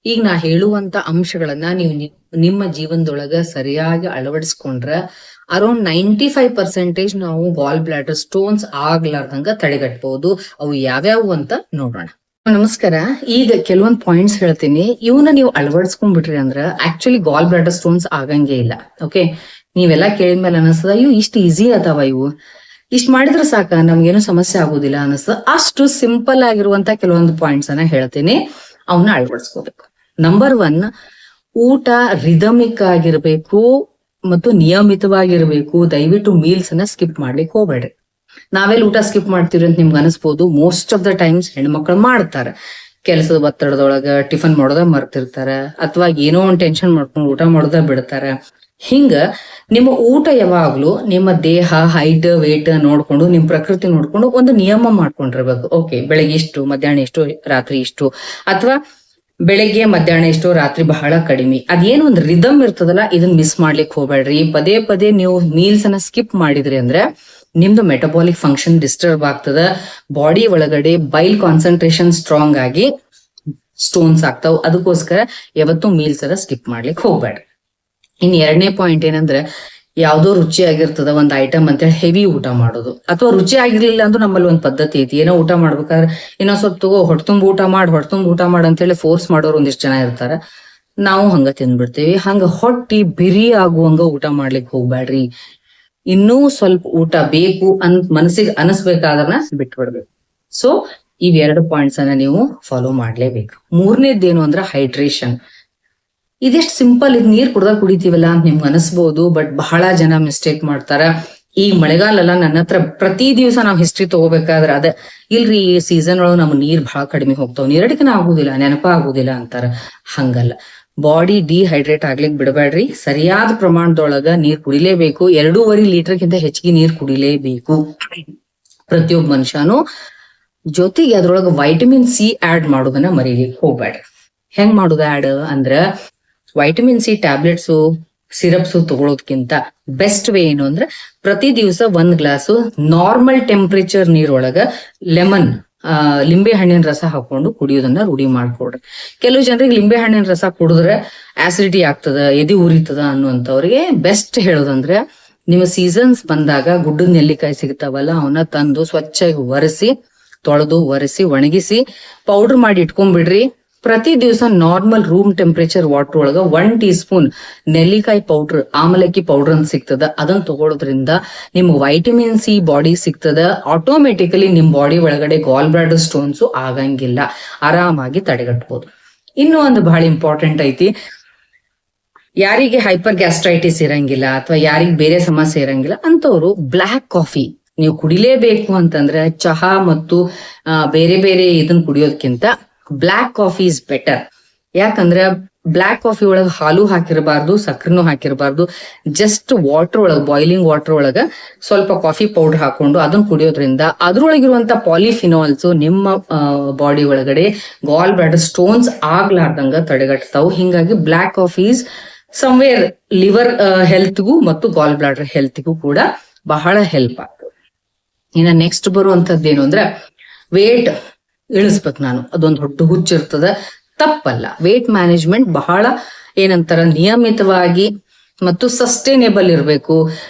ಈಗ ನಾ ಹೇಳುವಂತ ಅಂಶಗಳನ್ನ ನೀವು ನಿಮ್ಮ ಜೀವನದೊಳಗ ಸರಿಯಾಗಿ ಅಳವಡಿಸ್ಕೊಂಡ್ರ ಅರೌಂಡ್ 95% ನಾವು ಗಾಲ್ ಬ್ಲಾಡರ್ ಸ್ಟೋನ್ಸ್ ಆಗ್ಲಾರ್ದಂಗ ತಡೆಗಟ್ಟಬಹುದು. ಅವು ಯಾವ್ಯಾವು ಅಂತ ನೋಡೋಣ. ನಮಸ್ಕಾರ. ಈಗ ಕೆಲವೊಂದ್ ಪಾಯಿಂಟ್ಸ್ ಹೇಳ್ತೀನಿ, ಇವನ್ನ ನೀವು ಅಳವಡಿಸ್ಕೊಂಡ್ಬಿಟ್ರಿ ಅಂದ್ರ ಆಕ್ಚುಲಿ ಗಾಲ್ ಬ್ಲಾಡರ್ ಸ್ಟೋನ್ಸ್ ಆಗಂಗೇ ಇಲ್ಲ. ಓಕೆ, ನೀವೆಲ್ಲಾ ಕೇಳಿದ್ಮೇಲೆ ಅನಿಸ್ತದ ಇವು ಇಷ್ಟು ಈಸಿ ಅದಾವ, ಇವು ಇಷ್ಟ ಮಾಡಿದ್ರೆ ಸಾಕ ನಮ್ಗೇನು ಸಮಸ್ಯೆ ಆಗುದಿಲ್ಲ ಅನಿಸ್ತದ. ಅಷ್ಟು ಸಿಂಪಲ್ ಆಗಿರುವಂತ ಕೆಲವೊಂದು ಪಾಯಿಂಟ್ಸ್ ಅನ್ನ ಹೇಳ್ತೀನಿ, ಅವನ್ನ ಅಳವಡಿಸ್ಕೋಬೇಕು. ನಂಬರ್ 1, ಊಟ ರಿದಮಿಕ್ ಆಗಿರ್ಬೇಕು ಮತ್ತು ನಿಯಮಿತವಾಗಿರ್ಬೇಕು. ದಯವಿಟ್ಟು ಮೀಲ್ಸ್ ಅನ್ನ ಸ್ಕಿಪ್ ಮಾಡ್ಲಿಕ್ಕೆ ಹೋಗ್ಬೇಡ್ರಿ. ನಾವೆಲ್ಲ ಊಟ ಸ್ಕಿಪ್ ಮಾಡ್ತೀವಿ ಅಂತ ನಿಮ್ಗೆ ಅನಿಸ್ಬೋದು. ಮೋಸ್ಟ್ ಆಫ್ ದ ಟೈಮ್ಸ್ ಹೆಣ್ಮಕ್ಳು ಮಾಡ್ತಾರೆ. ಕೆಲಸದ ಒತ್ತಡದೊಳಗ ಟಿಫನ್ ಮಾಡೋದ ಮರ್ತಿರ್ತಾರ, ಅಥವಾ ಏನೋ ಒಂದ್ ಟೆನ್ಷನ್ ಮಾಡ್ಕೊಂಡು ಊಟ ಮಾಡೋದ ಬಿಡ್ತಾರ. ಹಿಂಗ ನಿಮ್ಮ ಊಟ ಯಾವಾಗ್ಲೂ ನಿಮ್ಮ ದೇಹ ಹೈಟ್ ವೇಟ್ ನೋಡ್ಕೊಂಡು, ನಿಮ್ ಪ್ರಕೃತಿ ನೋಡ್ಕೊಂಡು ಒಂದು ನಿಯಮ ಮಾಡ್ಕೊಂಡಿರ್ಬೇಕು. ಓಕೆ, ಬೆಳಗ್ಗೆ ಇಷ್ಟು, ಮಧ್ಯಾಹ್ನ ಇಷ್ಟು, ರಾತ್ರಿ ಇಷ್ಟು, ಅಥವಾ ಬೆಳಗ್ಗೆ ಮಧ್ಯಾಹ್ನ ಇಷ್ಟು, ರಾತ್ರಿ ಬಹಳ ಕಡಿಮೆ. ಅದೇನು ಒಂದು ರಿದಮ್ ಇರ್ತದಲ್ಲ, ಇದನ್ನ ಮಿಸ್ ಮಾಡ್ಲಿಕ್ಕೆ ಹೋಗ್ಬೇಡ್ರಿ. ಪದೇ ಪದೇ ನೀವು ಮೀಲ್ಸ್ ಅನ್ನ ಸ್ಕಿಪ್ ಮಾಡಿದ್ರಿ ಅಂದ್ರೆ ನಿಮ್ದು ಮೆಟಬಾಲಿಕ್ ಫಂಕ್ಷನ್ ಡಿಸ್ಟರ್ಬ್ ಆಗ್ತದ. ಬಾಡಿ ಒಳಗಡೆ ಬೈಲ್ ಕಾನ್ಸಂಟ್ರೇಷನ್ ಸ್ಟ್ರಾಂಗ್ ಆಗಿ ಸ್ಟೋನ್ಸ್ ಆಗ್ತಾವ. ಅದಕ್ಕೋಸ್ಕರ ಯಾವತ್ತೂ ಮೀಲ್ಸ್ ಅನ್ನ ಸ್ಕಿಪ್ ಮಾಡ್ಲಿಕ್ಕೆ ಹೋಗ್ಬೇಡ್ರಿ. ಇನ್ 2ನೇ ಪಾಯಿಂಟ್ ಏನಂದ್ರೆ, ಯಾವ್ದೋ ರುಚಿ ಆಗಿರ್ತದ ಒಂದ್ ಐಟಮ್ ಅಂತೇಳಿ ಹೆವಿ ಊಟ ಮಾಡೋದು. ಅಥವಾ ರುಚಿ ಆಗಿರ್ಲಿಲ್ಲ ಅಂದ್ರೂ ನಮ್ಮಲ್ಲಿ ಒಂದ್ ಪದ್ಧತಿ ಐತಿ, ಏನೋ ಊಟ ಮಾಡ್ಬೇಕಾದ್ರೆ ಇನ್ನೊಂದ್ ಸ್ವಲ್ಪ ತಗೋ, ಹೊಟ್ಟೆತುಂಬ ಊಟ ಮಾಡ್ ಅಂತೇಳಿ ಫೋರ್ಸ್ ಮಾಡೋರು ಒಂದಿಷ್ಟು ಜನ ಇರ್ತಾರ. ನಾವು ಹಂಗ ತಿಂದ್ಬಿಡ್ತೇವಿ. ಹಂಗ ಹೊಟ್ಟಿ ಬಿರಿ ಆಗುವಂಗ ಊಟ ಮಾಡ್ಲಿಕ್ಕೆ ಹೋಗ್ಬ್ಯಾಡ್ರಿ. ಇನ್ನೂ ಸ್ವಲ್ಪ ಊಟ ಬೇಕು ಅಂತ ಮನಸ್ಸಿಗೆ ಅನಿಸ್ಬೇಕಾದ್ರನ ಬಿಟ್ಬಿಡ್ಬೇಕು. ಸೊ ಇವ್ 2 ಪಾಯಿಂಟ್ಸ್ ಅನ್ನ ನೀವು ಫಾಲೋ ಮಾಡ್ಲೇಬೇಕು. 3ನೇದ್ದೇನು ಅಂದ್ರ ಹೈಡ್ರೇಷನ್. ಇದೆಷ್ಟು ಸಿಂಪಲ್, ಇದು ನೀರ್ ಕುಡಿತೀವಲ್ಲ ಅಂತ ನಿಮ್ಗೆ ಅನಿಸ್ಬೋದು, ಬಟ್ ಬಹಳ ಜನ ಮಿಸ್ಟೇಕ್ ಮಾಡ್ತಾರ. ಈ ಮಳೆಗಾಲ ಅಲ್ಲ, ನನ್ನ ಹತ್ರ ಪ್ರತಿ ದಿವಸ ನಾವ್ ಹಿಸ್ಟ್ರಿ ತಗೋಬೇಕಾದ್ರ ಅದ ಇಲ್ರಿ, ಈ ಸೀಸನ್ ಒಳಗೆ ನಮ್ ನೀರ್ ಬಹಳ ಕಡಿಮೆ ಹೋಗ್ತಾವ, ನೀರಡಿಕೆನ ಆಗುದಿಲ್ಲ, ನೆನಪ ಆಗುದಿಲ್ಲ ಅಂತಾರ. ಹಂಗಲ್ಲ, ಬಾಡಿ ಡಿಹೈಡ್ರೇಟ್ ಆಗ್ಲಿಕ್ ಬಿಡಬೇಡ್ರಿ. ಸರಿಯಾದ ಪ್ರಮಾಣದೊಳಗ ನೀರ್ ಕುಡಿಲೇಬೇಕು. 2.5 ಲೀಟರ್ಗಿಂತ ಹೆಚ್ಚಿಗೆ ನೀರ್ ಕುಡಿಲೇಬೇಕು ಪ್ರತಿಯೊಬ್ಬ ಮನುಷ್ಯನು. ಜೊತೆಗೆ ಅದ್ರೊಳಗ ವೈಟಮಿನ್ ಸಿ ಆಡ್ ಮಾಡೋದನ್ನ ಮರೀಲಿಕ್ಕೆ ಹೋಗ್ಬೇಡ್ರಿ. ಹೆಂಗ್ ಮಾಡುದ ಆಡ್ ಅಂದ್ರ, ವೈಟಮಿನ್ ಸಿ ಟ್ಯಾಬ್ಲೆಟ್ಸು ಸಿರಪ್ಸು ತಗೊಳೋದ್ಕಿಂತ ಬೆಸ್ಟ್ ವೇ ಏನು ಅಂದ್ರೆ, ಪ್ರತಿ ದಿವಸ 1 ಗ್ಲಾಸು ನಾರ್ಮಲ್ ಟೆಂಪರೇಚರ್ ನೀರೊಳಗ ಲಿಂಬೆ ಹಣ್ಣಿನ ರಸ ಹಾಕೊಂಡು ಕುಡಿಯೋದನ್ನ ರೂಢಿ ಮಾಡ್ಕೊಡ್ರಿ. ಕೆಲವು ಜನರಿಗೆ ಲಿಂಬೆ ಹಣ್ಣಿನ ರಸ ಕುಡಿದ್ರೆ ಆಸಿಡಿಟಿ ಆಗ್ತದ, ಎದೆ ಉರಿತದ ಅನ್ನುವಂಥವ್ರಿಗೆ ಬೆಸ್ಟ್ ಹೇಳೋದಂದ್ರೆ, ನಿಮ್ಮ ಸೀಸನ್ಸ್ ಬಂದಾಗ ಗುಡ್ಡದ ನೆಲ್ಲಿಕಾಯಿ ಸಿಗ್ತಾವಲ್ಲ, ಅವನ್ನ ತಂದು ಸ್ವಚ್ಛವಾಗಿ ಒರೆಸಿ ಒಣಗಿಸಿ ಪೌಡರ್ ಮಾಡಿ ಇಟ್ಕೊಂಡ್ಬಿಡ್ರಿ. ಪ್ರತಿ ದಿವಸ ನಾರ್ಮಲ್ ರೂಮ್ ಟೆಂಪರೇಚರ್ ವಾಟರ್ ಒಳಗ 1 ಟೀ ಸ್ಪೂನ್ ನೆಲ್ಲಿಕಾಯಿ ಪೌಡರ್, ಆಮಲಕ್ಕಿ ಪೌಡರ್ ಅಂತ ಸಿಗ್ತದ, ಅದನ್ನ ತಗೊಳೋದ್ರಿಂದ ನಿಮ್ಗೆ ವೈಟಮಿನ್ ಸಿ ಬಾಡಿ ಸಿಗ್ತದ. ಆಟೋಮೆಟಿಕಲಿ ನಿಮ್ ಬಾಡಿ ಒಳಗಡೆ ಗಾಲ್ ಬ್ಲಾಡರ್ ಸ್ಟೋನ್ಸ್ ಆಗಂಗಿಲ್ಲ, ಆರಾಮಾಗಿ ತಡೆಗಟ್ಟಬಹುದು. ಇನ್ನು ಒಂದು ಬಹಳ ಇಂಪಾರ್ಟೆಂಟ್ ಐತಿ, ಯಾರಿಗೆ ಹೈಪರ್ ಗ್ಯಾಸ್ಟ್ರೈಟಿಸ್ ಇರಂಗಿಲ್ಲ ಅಥವಾ ಯಾರಿಗೆ ಬೇರೆ ಸಮಸ್ಯೆ ಇರಂಗಿಲ್ಲ ಅಂತವ್ರು ಬ್ಲ್ಯಾಕ್ ಕಾಫಿ ನೀವು ಕುಡಿಲೇಬೇಕು ಅಂತಂದ್ರೆ, ಚಹಾ ಮತ್ತು ಬೇರೆ ಬೇರೆ ಇದನ್ನ ಕುಡಿಯೋದಕ್ಕಿಂತ ಬ್ಲ್ಯಾಕ್ ಕಾಫಿ ಇಸ್ ಬೆಟರ್. ಯಾಕಂದ್ರೆ ಬ್ಲ್ಯಾಕ್ ಕಾಫಿ ಒಳಗ ಹಾಲು ಹಾಕಿರಬಾರ್ದು, ಸಕ್ಕರೆನೂ ಹಾಕಿರಬಾರ್ದು. ಜಸ್ಟ್ ವಾಟರ್ ಒಳಗ, ಬಾಯ್ಲಿಂಗ್ ವಾಟರ್ ಒಳಗ ಸ್ವಲ್ಪ ಕಾಫಿ ಪೌಡರ್ ಹಾಕೊಂಡು ಅದನ್ನ ಕುಡಿಯೋದ್ರಿಂದ ಅದ್ರೊಳಗಿರುವಂತ ಪಾಲಿಫಿನಾಲ್ಸ್ ನಿಮ್ಮ ಬಾಡಿ ಒಳಗಡೆ ಗಾಲ್ ಬ್ಲಾಡರ್ ಸ್ಟೋನ್ಸ್ ಆಗ್ಲಾರ್ದಂಗ ತಡೆಗಟ್ತಾವು. ಹಿಂಗಾಗಿ black coffee is somewhere liver ಹೆಲ್ತ್ಗೂ ಮತ್ತು ಗಾಲ್ ಬ್ಲಾಡರ್ ಹೆಲ್ತ್ಗೂ ಕೂಡ ಬಹಳ ಹೆಲ್ಪ್ ಆಗ್ತದೆ. ಇನ್ನ ನೆಕ್ಸ್ಟ್ ಬರುವಂತದ್ದೇನು ಅಂದ್ರೆ, ವೇಟ್ ಇಳಿಸ್ಬೇಕು ನಾನು, ಅದೊಂದು ದೊಡ್ಡ ಹುಚ್ಚಿರ್ತದ. ತಪ್ಪಲ್ಲ. ವೇಟ್ ಮ್ಯಾನೇಜ್ಮೆಂಟ್ ಬಹಳ ಏನಂತಾರ, ನಿಯಮಿತವಾಗಿ ಮತ್ತು ಸಸ್ಟೈನೇಬಲ್ ಇರಬೇಕು.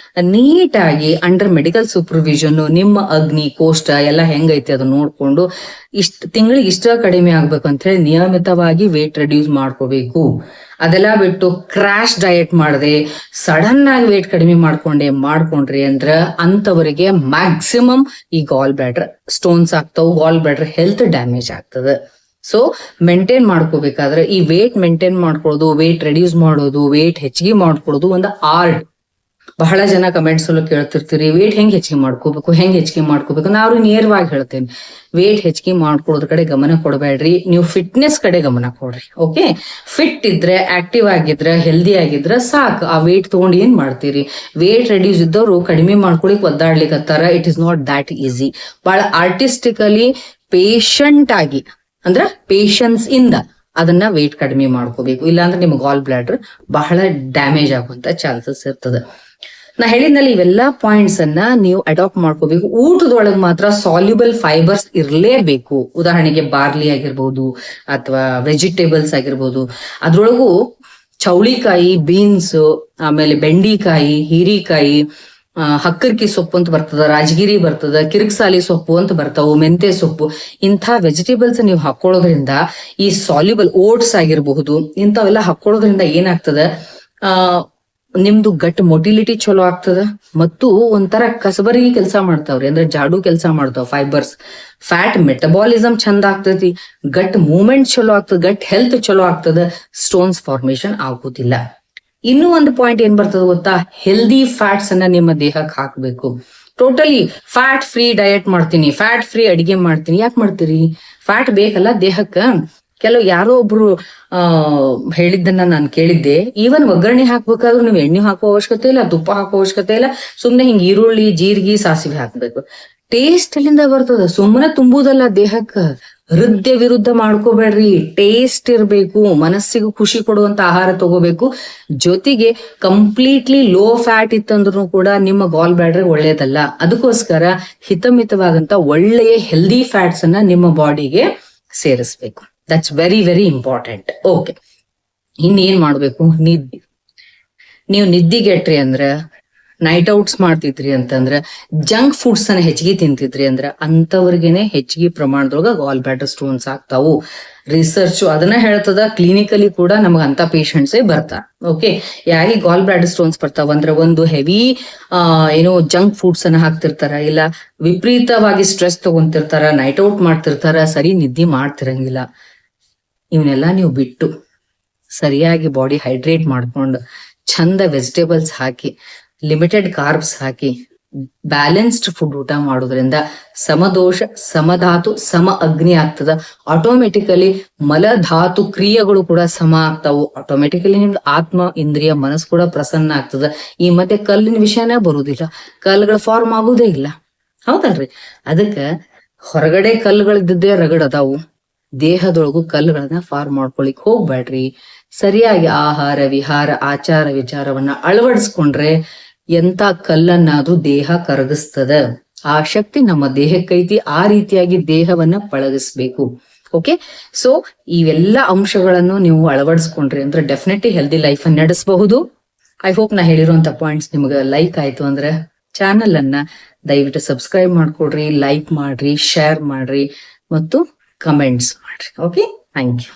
ನೀಟಾಗಿ ಅಂಡರ್ ಮೆಡಿಕಲ್ ಸೂಪರ್ವಿಷನ್ ನಿಮ್ಮ ಅಗ್ನಿ ಕೋಷ್ಟ ಎಲ್ಲ ಹೆಂಗೈತಿ ಅದನ್ನ ನೋಡ್ಕೊಂಡು ತಿಂಗಳಿಗೆ ಇಷ್ಟ ಕಡಿಮೆ ಆಗ್ಬೇಕು ಅಂತ ಹೇಳಿ ನಿಯಮಿತವಾಗಿ ವೇಟ್ ರೆಡ್ಯೂಸ್ ಮಾಡ್ಕೋಬೇಕು. ಅದೆಲ್ಲ ಬಿಟ್ಟು ಕ್ರಾಶ್ ಡಯಟ್ ಮಾಡದೆ ಸಡನ್ ಆಗಿ ವೇಟ್ ಕಡಿಮೆ ಮಾಡ್ಕೊಂಡ್ರಿ ಅಂದ್ರ ಅಂತವರಿಗೆ ಮ್ಯಾಕ್ಸಿಮಮ್ ಈ ಗಾಲ್ ಬ್ಲಾಡರ್ ಸ್ಟೋನ್ಸ್ ಆಗ್ತಾವ, ಗಾಲ್ ಬ್ಲಾಡರ್ ಹೆಲ್ತ್ ಡ್ಯಾಮೇಜ್ ಆಗ್ತದ. ಸೊ ಮೇಂಟೈನ್ ಮಾಡ್ಕೋಬೇಕಾದ್ರೆ ಈ ವೇಟ್ ಮೇಂಟೈನ್ ಮಾಡ್ಕೊಳ್ಳೋದು, ವೇಟ್ ರೆಡ್ಯೂಸ್ ಮಾಡೋದು, ವೇಟ್ ಹೆಚ್ಚಿಗೆ ಮಾಡ್ಕೊಳ್ಳೋದು ಒಂದು ಆರ್ಟ್. ಬಹಳ ಜನ ಕಮೆಂಟ್ಸ್ ಅಲ್ಲೂ ಕೇಳ್ತಿರ್ತೀರಿ, ವೇಟ್ ಹೆಂಗ್ ಹೆಚ್ಚಿಗೆ ಮಾಡ್ಕೋಬೇಕು. ನಾನು ನೇರವಾಗಿ ಹೇಳ್ತೇನೆ, ವೇಟ್ ಹೆಚ್ಚಿಗೆ ಮಾಡ್ಕೊಳ್ಳೋದ್ರ ಕಡೆ ಗಮನ ಕೊಡಬೇಡ್ರಿ, ನೀವು ಫಿಟ್ನೆಸ್ ಕಡೆ ಗಮನ ಕೊಡ್ರಿ. ಓಕೆ, ಫಿಟ್ ಇದ್ರೆ, ಆಕ್ಟಿವ್ ಆಗಿದ್ರೆ, ಹೆಲ್ದಿ ಆಗಿದ್ರೆ ಸಾಕು. ಆ ವೇಟ್ ತಗೊಂಡು ಏನ್ ಮಾಡ್ತೀರಿ? ವೇಟ್ ರೆಡ್ಯೂಸ್ ಇದ್ದವರು ಕಡಿಮೆ ಮಾಡ್ಕೊಳಿಕ್ ಒದ್ದಾಡ್ಲಿಕ್ಕತ್ತಾರ. It is not that easy. ಬಹಳ ಆರ್ಟಿಸ್ಟಿಕಲಿ ಪೇಷಂಟ್ ಆಗಿ ಅಂದ್ರ ಪೇಷನ್ಸ್ ಇಂದ ಅದನ್ನ ವೇಟ್ ಕಡಿಮೆ ಮಾಡ್ಕೋಬೇಕು. ಇಲ್ಲಾಂದ್ರೆ ನಿಮ್ ಗಾಲ್ ಬ್ಲಾಡರ್ ಬಹಳ ಡ್ಯಾಮೇಜ್ ಆಗುವಂತ ಚಾನ್ಸಸ್ ಇರ್ತದೆ. ನಾ ಹೇಳಿದ್ನಲ್ಲಿ ಇವೆಲ್ಲಾ ಪಾಯಿಂಟ್ಸ್ ಅನ್ನ ನೀವು ಅಡಾಪ್ಟ್ ಮಾಡ್ಕೋಬೇಕು. ಊಟದೊಳಗೆ ಮಾತ್ರ ಸಾಲ್ಯುಬಲ್ ಫೈಬರ್ಸ್ ಇರಲೇಬೇಕು. ಉದಾಹರಣೆಗೆ ಬಾರ್ಲಿ ಆಗಿರ್ಬೋದು ಅಥವಾ ವೆಜಿಟೇಬಲ್ಸ್ ಆಗಿರ್ಬೋದು. ಅದ್ರೊಳಗೂ ಚೌಳಿಕಾಯಿ, ಬೀನ್ಸ್, ಆಮೇಲೆ ಬೆಂಡಿಕಾಯಿ, ಹೀರಿಕಾಯಿ, ಹಕ್ಕರ್ಕಿ ಸೊಪ್ಪು ಅಂತ ಬರ್ತದ, ರಾಜಗಿರಿ ಬರ್ತದ, ಕಿರಿಕ್ಸಾಲಿ ಸೊಪ್ಪು ಅಂತ ಬರ್ತಾವು, ಮೆಂತೆ ಸೊಪ್ಪು. ಇಂಥ ವೆಜಿಟೇಬಲ್ಸ್ ನೀವು ಹಾಕೊಳ್ಳೋದ್ರಿಂದ ಈ ಸಾಲ್ಯುಬಲ್ ಓಟ್ಸ್ ಆಗಿರಬಹುದು, ಇಂಥವೆಲ್ಲ ಹಾಕೊಳ್ಳೋದ್ರಿಂದ ಏನಾಗ್ತದ, ನಿಮ್ದು ಗಟ್ ಮೊಟಿಲಿಟಿ ಚಲೋ ಆಗ್ತದ ಮತ್ತು ಒಂಥರ ಕಸಬರಿಗೆ ಕೆಲಸ ಮಾಡ್ತಾವ್ರಿ, ಅಂದ್ರೆ ಜಾಡು ಕೆಲಸ ಮಾಡ್ತಾವ ಫೈಬರ್ಸ್. ಫ್ಯಾಟ್ ಮೆಟಬಾಲಿಸಮ್ ಚಂದ ಆಗ್ತೈತಿ, ಗಟ್ ಮೂವ್ಮೆಂಟ್ ಚಲೋ ಆಗ್ತದ, ಗಟ್ ಹೆಲ್ತ್ ಚಲೋ ಆಗ್ತದ, ಸ್ಟೋನ್ಸ್ ಫಾರ್ಮೇಶನ್ ಆಗುದಿಲ್ಲ. ಇನ್ನೂ ಒಂದು ಪಾಯಿಂಟ್ ಏನ್ ಬರ್ತದ ಗೊತ್ತಾ, ಹೆಲ್ದಿ ಫ್ಯಾಟ್ಸ್ ಅನ್ನ ನಿಮ್ಮ ದೇಹಕ್ಕೆ ಹಾಕ್ಬೇಕು. ಟೋಟಲಿ ಫ್ಯಾಟ್ ಫ್ರೀ ಡಯಟ್ ಮಾಡ್ತೀನಿ, ಫ್ಯಾಟ್ ಫ್ರೀ ಅಡಿಗೆ ಮಾಡ್ತೀನಿ, ಯಾಕೆ ಮಾಡ್ತೀರಿ? ಫ್ಯಾಟ್ ಬೇಕಲ್ಲ ದೇಹಕ್ಕ. ಕೆಲವು ಯಾರೋ ಒಬ್ರು ಹೇಳಿದ್ದನ್ನ ನಾನು ಕೇಳಿದ್ದೆ, ಈವನ್ ಒಗ್ಗರಣೆ ಹಾಕ್ಬೇಕಾದ್ರೂ ನೀವು ಎಣ್ಣೆ ಹಾಕೋ ಅವಶ್ಯಕತೆ ಇಲ್ಲ, ತುಪ್ಪ ಹಾಕೋ ಅವಶ್ಯಕತೆ ಇಲ್ಲ, ಸುಮ್ನೆ ಹಿಂಗ್ ಈರುಳ್ಳಿ, ಜೀರಿಗೆ, ಸಾಸಿವೆ ಹಾಕ್ಬೇಕು. ಟೇಸ್ಟ್ ಅಲ್ಲಿಂದ ಬರ್ತದ, ಸುಮ್ಮನೆ ತುಂಬುದಲ್ಲ ದೇಹಕ್ಕ. ಹೃದಯ ವಿರುದ್ಧ ಮಾಡ್ಕೋಬೇಡ್ರಿ, ಟೇಸ್ಟ್ ಇರ್ಬೇಕು, ಮನಸ್ಸಿಗೆ ಖುಷಿ ಕೊಡುವಂತ ಆಹಾರ ತಗೋಬೇಕು. ಜೊತೆಗೆ ಕಂಪ್ಲೀಟ್ಲಿ ಲೋ ಫ್ಯಾಟ್ ಇತ್ತಂದ್ರೂ ಕೂಡ ನಿಮ್ಮ ಗಾಲ್ ಬ್ಲಾಡರ್ ಒಳ್ಳೇದಲ್ಲ. ಅದಕ್ಕೋಸ್ಕರ ಹಿತಮಿತವಾದಂತ ಒಳ್ಳೆಯ ಹೆಲ್ದಿ ಫ್ಯಾಟ್ಸ್ ಅನ್ನ ನಿಮ್ಮ ಬಾಡಿಗೆ ಸೇರಿಸ್ಬೇಕು. That's very very important. Okay, ಇನ್ನೇನ್ ಮಾಡ್ಬೇಕು? ನಿದ್ದೆ. ನೀವು ನಿದ್ದಿಗೆಟ್ರಿ ಅಂದ್ರ, ನೈಟ್ ಔಟ್ಸ್ ಮಾಡ್ತಿದ್ರಿ ಅಂತಂದ್ರ, ಜಂಕ್ ಫುಡ್ಸ್ ಅನ್ನ ಹೆಚ್ಚಿಗೆ ತಿಂತಿದ್ರಿ ಅಂದ್ರ, ಅಂತವ್ರಿಗೇನೆ ಹೆಚ್ಚಿಗೆ ಪ್ರಮಾಣದೊಳಗ ಗಾಲ್ ಬ್ಲಾಡರ್ ಸ್ಟೋನ್ಸ್ ಆಗ್ತಾವು. ರಿಸರ್ಚ್ ಅದನ್ನ ಹೇಳ್ತದ, ಕ್ಲಿನಿಕಲಿ ಕೂಡ ನಮಗ ಅಂತ ಪೇಷಂಟ್ಸೇ ಬರ್ತಾರ. ಓಕೆ, ಯಾರಿಗೆ ಗಾಲ್ ಬ್ಲಾಡರ್ ಸ್ಟೋನ್ಸ್ ಬರ್ತಾವ ಅಂದ್ರೆ, ಒಂದು ಹೆವಿ ಏನೋ ಜಂಕ್ ಫುಡ್ಸ್ ಅನ್ನ ಹಾಕ್ತಿರ್ತಾರ, ಇಲ್ಲ ವಿಪರೀತವಾಗಿ ಸ್ಟ್ರೆಸ್ ತಗೊಂತಿರ್ತಾರ, ನೈಟ್ ಔಟ್ ಮಾಡ್ತಿರ್ತಾರ, ಸರಿ ನಿದ್ದೆ ಮಾಡ್ತಿರಂಗಿಲ್ಲ. ಇವನ್ನೆಲ್ಲಾ ನೀವು ಬಿಟ್ಟು ಸರಿಯಾಗಿ ಬಾಡಿ ಹೈಡ್ರೇಟ್ ಮಾಡ್ಕೊಂಡು, ಚಂದ ವೆಜಿಟೇಬಲ್ಸ್ ಹಾಕಿ, ಲಿಮಿಟೆಡ್ ಕಾರ್ಬ್ಸ್ ಹಾಕಿ, ಬ್ಯಾಲೆನ್ಸ್ಡ್ ಫುಡ್ ಊಟ ಮಾಡೋದ್ರಿಂದ ಸಮದೋಷ, ಸಮಧಾತು, ಸಮ ಅಗ್ನಿ ಆಗ್ತದ. ಆಟೋಮೆಟಿಕಲಿ ಮಲಧಾತು ಕ್ರಿಯೆಗಳು ಕೂಡ ಸಮ ಆಗ್ತಾವು. ಆಟೋಮೆಟಿಕಲಿ ನಿಮ್ದು ಆತ್ಮ, ಇಂದ್ರಿಯ, ಮನಸ್ಸು ಕೂಡ ಪ್ರಸನ್ನ ಆಗ್ತದ. ಈ ಮತ್ತೆ ಕಲ್ಲಿನ ವಿಷಯನೇ ಬರುದಿಲ್ಲ, ಕಲ್ಲುಗಳ ಫಾರ್ಮ್ ಆಗುದೇ ಇಲ್ಲ, ಹೌದಲ್ರಿ? ಅದಕ್ಕ ಹೊರಗಡೆ ಕಲ್ಲುಗಳಿದ್ದೇ ರಗಡದಾವು, ದೇಹದೊಳಗು ಕಲ್ಲುಗಳನ್ನ ಫಾರ್ಮ್ ಮಾಡ್ಕೊಳಿಕ್ ಹೋಗ್ಬೇಡ್ರಿ. ಸರಿಯಾಗಿ ಆಹಾರ, ವಿಹಾರ, ಆಚಾರ, ವಿಚಾರವನ್ನ ಅಳವಡಿಸ್ಕೊಂಡ್ರೆ ಎಂತ ಕಲ್ಲನ್ನಾದ್ರೂ ದೇಹ ಕರಗಿಸ್ತದ. ಆ ಶಕ್ತಿ ನಮ್ಮ ದೇಹಕ್ಕೈತಿ. ಆ ರೀತಿಯಾಗಿ ದೇಹವನ್ನ ಪಳಗಿಸ್ಬೇಕು. ಓಕೆ, ಸೊ ಇವೆಲ್ಲ ಅಂಶಗಳನ್ನು ನೀವು ಅಳವಡಿಸ್ಕೊಂಡ್ರಿ ಅಂದ್ರೆ ಡೆಫಿನೆಟ್ಲಿ ಹೆಲ್ದಿ ಲೈಫ್ ಅನ್ನ ನಡೆಸಬಹುದು. ಐ ಹೋಪ್ ನಾ ಹೇಳಿರುವಂತ ಪಾಯಿಂಟ್ಸ್ ನಿಮ್ಗೆ ಲೈಕ್ ಆಯ್ತು ಅಂದ್ರೆ ಚಾನಲ್ ಅನ್ನ ದಯವಿಟ್ಟು ಸಬ್ಸ್ಕ್ರೈಬ್ ಮಾಡ್ಕೊಡ್ರಿ, ಲೈಕ್ ಮಾಡ್ರಿ, ಶೇರ್ ಮಾಡ್ರಿ ಮತ್ತು ಕಮೆಂಟ್ಸ್ ಮಾಡ್ರಿ. Okay, thank you.